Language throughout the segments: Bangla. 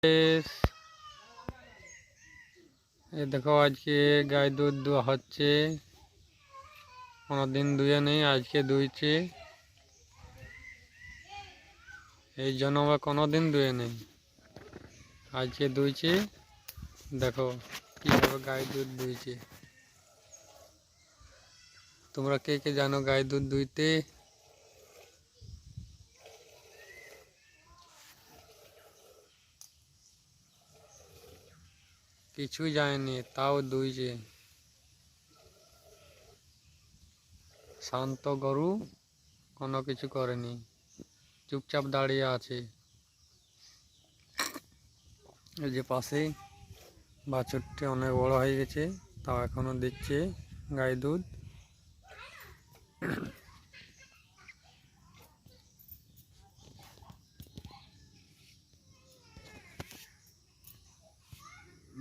এই দেখো আজকে গায়ে দুধ দেওয়া হচ্ছে। কোনোদিন দুয়ে নেই, আজকে দুইছে। এই জন্য আমরা কোনোদিন দুয়ে নেই, আজকে দুইছে। দেখো কীভাবে গায়ে দুধ দুইছে। তোমরা কে কে জানো গায়ে দুধ দুইতে? কিছুই যায়নি, তাও দুইছে। শান্ত গরু, কোনো কিছু করেনি, চুপচাপ দাঁড়িয়ে আছে। এই যে পাশেই বাছুরটি অনেক বড় হয়ে গেছে, তাও এখনো দিচ্ছে গায়ে দুধ।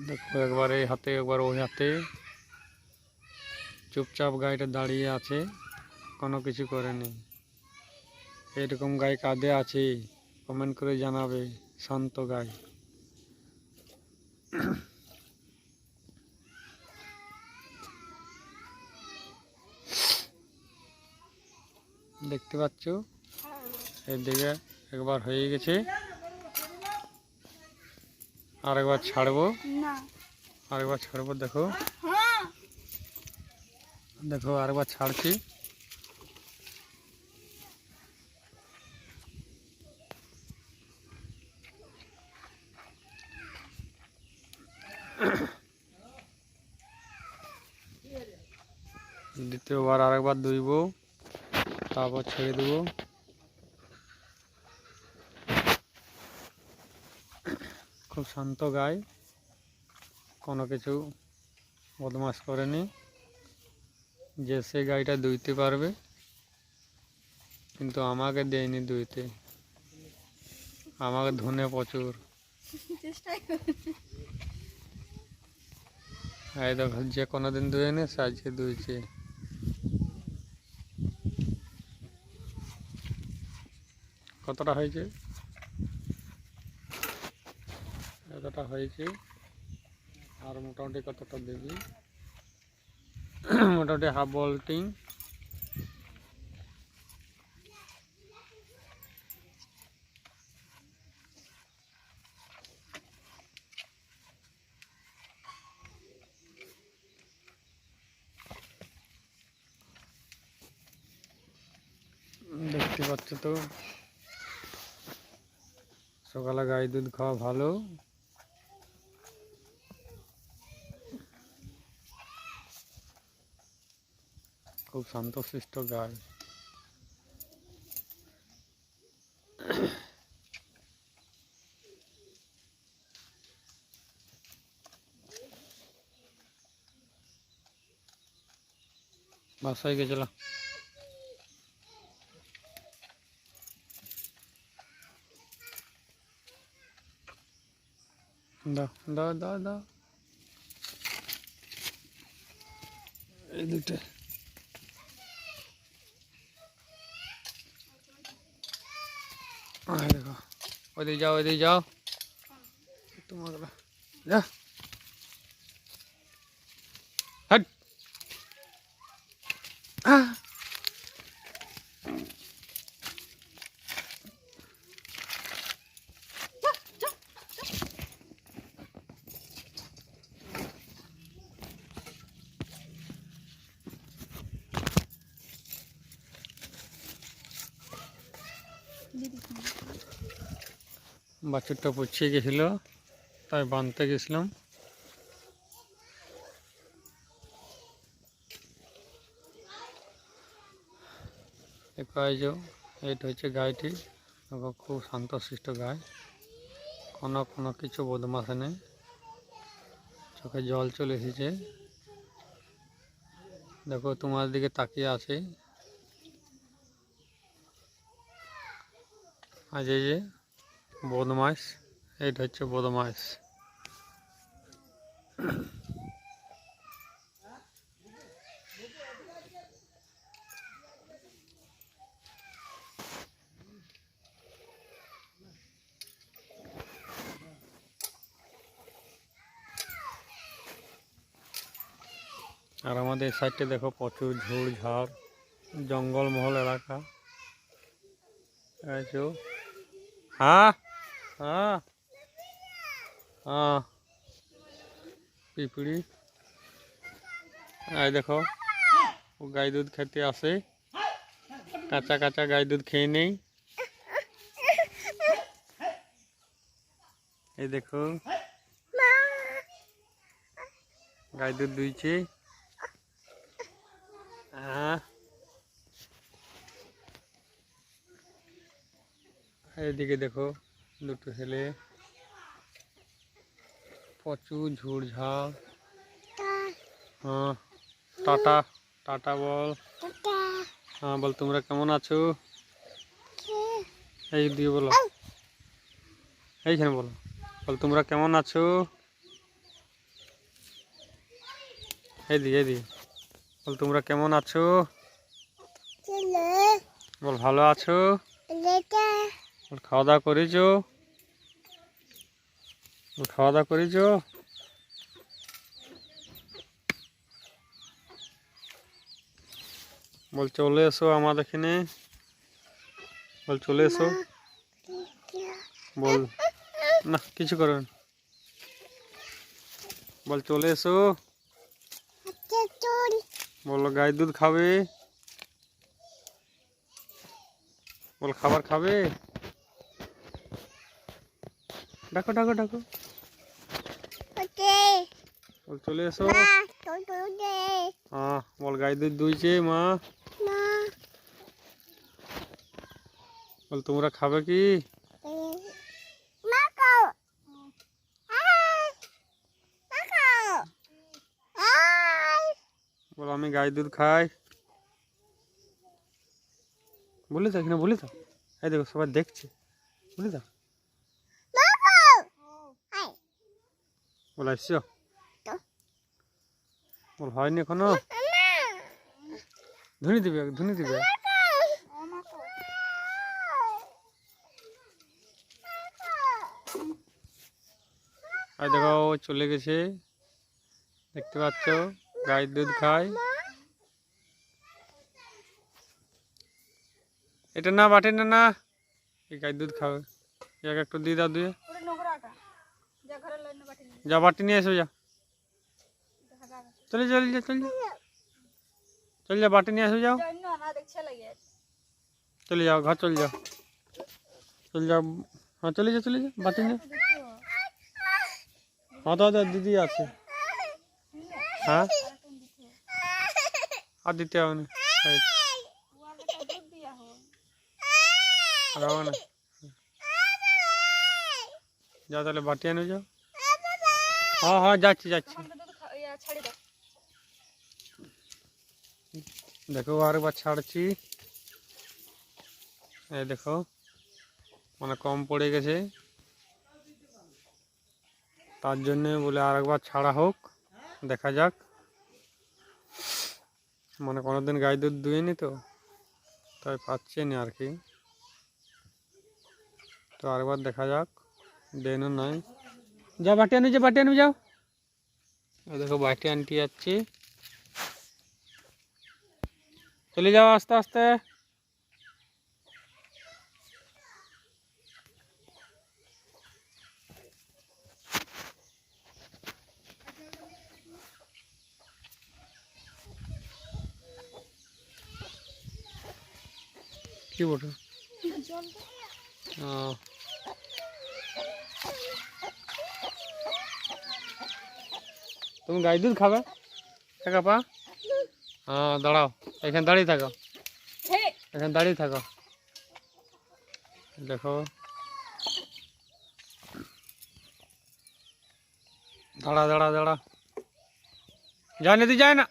দেখো একবার এই হাতে একবার ওই হাতে, চুপচাপ গাইটা দাঁড়িয়ে আছে, কোনো কিছু করেনি। এরকম গাই কাঁধে আছে কমেন্ট করে জানাবে। শান্ত গাই। দেখতে পাচ্ছ এদিকে একবার হয়ে গেছে, আরেকবার ছাড়বো, আরেকবার ছাড়বো। দেখো দেখো আরেকবার ছাড়ছি। দ্বিতীয়বার আরেকবার দুইব, তারপর ছেড়ে দেবো। খুব শান্ত গাই, কোনো কিছু বদমাশ করেনি। যে সে গাইটা দুইতে পারবে, কিন্তু আমাকে দেয়নি দুইতে, আমাকে ধনে প্রচুর। এই দেখো যে কোনোদিন দুয়েনি, সে আজকে দুইছে। কতটা হয়েছে? এতটা হয়েছে। আর মোটামুটি কতটা দেবি? মোটামুটি হাফ বল্টিং। দেখতে পাচ্ছ তো, সকালে গাই দুধ খাওয়া ভালো। খুব শান্তশিষ্ট গাই। বাসায় গেছিলাম। দাও দাও দাও দাও, এই দুটো। দেখো ওইদিকে যাও, ওইদিকে যাও, তোমার যা হাট। বাছুরটা পচিয়ে গেছিল, তাই বাঁধতে গেছিলাম। এইটা হচ্ছে গাইটি। খুব শান্তশিষ্ট গাই, কোনো কিছু বদমাশে নেই। চোখে জল চলে এসেছে, দেখো তোমার দিকে তাকিয়ে আছে। আজ এই যে বদমাইশ, এইটা হচ্ছে বদমাইশ। আর আমাদের সাইডে দেখো প্রচুর ঝোড় ঝাড়, জঙ্গলমহল এলাকা। হ্যাঁ হ্যাঁ হ্যাঁ পিঁপড়ি। এই দেখো ও গাই দুধ খেতে আসে, কাঁচা কাঁচা গাই দুধ খেয়ে নেই। এই দেখো গাই দুধ দুইছে। হ্যাঁ এইদিকে দেখো দুটো ছেলে, প্রচুর ঝোড় ঝাড়। হ্যাঁ টাটা, টাটা বল। হ্যাঁ বল তোমরা কেমন আছো, এই দিয়ে বলো, এইখানে বলো, বল তোমরা কেমন আছো, এই বল তোমরা কেমন আছো, বল ভালো আছো, বল খাওয়া দাওয়া করেছো, বল খাওয়া দাওয়া করেছো। বল চলে এসো আমাদের এখানে, বল চলে এসো, বল না কিছু করবেন, বল চলে এসো, বলো গাই দুধ খাবে, বল খাবার খাবে, ডাকো ডাকো ডাকো, বল চলে এসো। হ্যাঁ বল গাই দুধ দুইছে মা, বল তোমরা খাবে কি, বল আমি গাই দুধ খাই, বলে দাও কিনা বলে দাও, এই দেখো সবাই দেখছে, বলে দাও, বল আসছো, বল হয়নি এখনো, ধুনি দিবে ধুনি দিবে। আর দেখো ও চলে গেছে, দেখতে পাচ্ছ গায়ের দুধ খায়। এটা না বাটে না, না এই গায়ের দুধ খাবে, একটু দিয়ে দাও, দিয়ে যা বাটি নিয়ে এসো, যা চলে চলে যা, চলে যা, চলে যা বাটি নিয়ে এসো, যাও চলে যাও, ঘর চলে যাও, চলে যাও, হ্যাঁ চলে যা, চলে যা বাটি নিয়ে। হ্যাঁ দাদা দিদি আছে, হ্যাঁ আর দিতে হবে না, আর হবে না, যাও তাহলে বাটি আনো, যাও। হ্যাঁ হ্যাঁ যাচ্ছি যাচ্ছি। দেখো আরেকবার ছাড়ছি, এই দেখো মানে কম পড়ে গেছে, তার জন্য বলে আরেকবার ছাড়া হোক, দেখা যাক, মানে কোনোদিন গাই দুধ দুইনি তো তাই পাচ্ছে না আর কি, তো আরেকবার দেখা যাক, দেন নাই, যা বাটি আনো, যে বাটি আনো যাও, দেখো বাটি আনতে যাচ্ছি, চলে যাও আস্তে আস্তে। কি বটে তুমি গাই দুধ খাবে পা, হ্যাঁ দাঁড়াও, এখানে দাঁড়িয়ে থাকো, এখানে দাঁড়িয়ে থাকো, দেখো দাঁড়া দাঁড়া দাঁড়া, যায় না, তুই যায় না,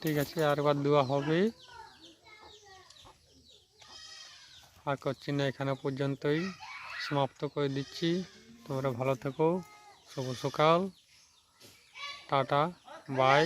ঠিক আছে আরেকবার দেওয়া হবে, আর করছি না, এখানে পর্যন্তই সমাপ্ত করে দিচ্ছি, তোমরা ভালো থেকো। শুভ সকাল, টাটা, বাই।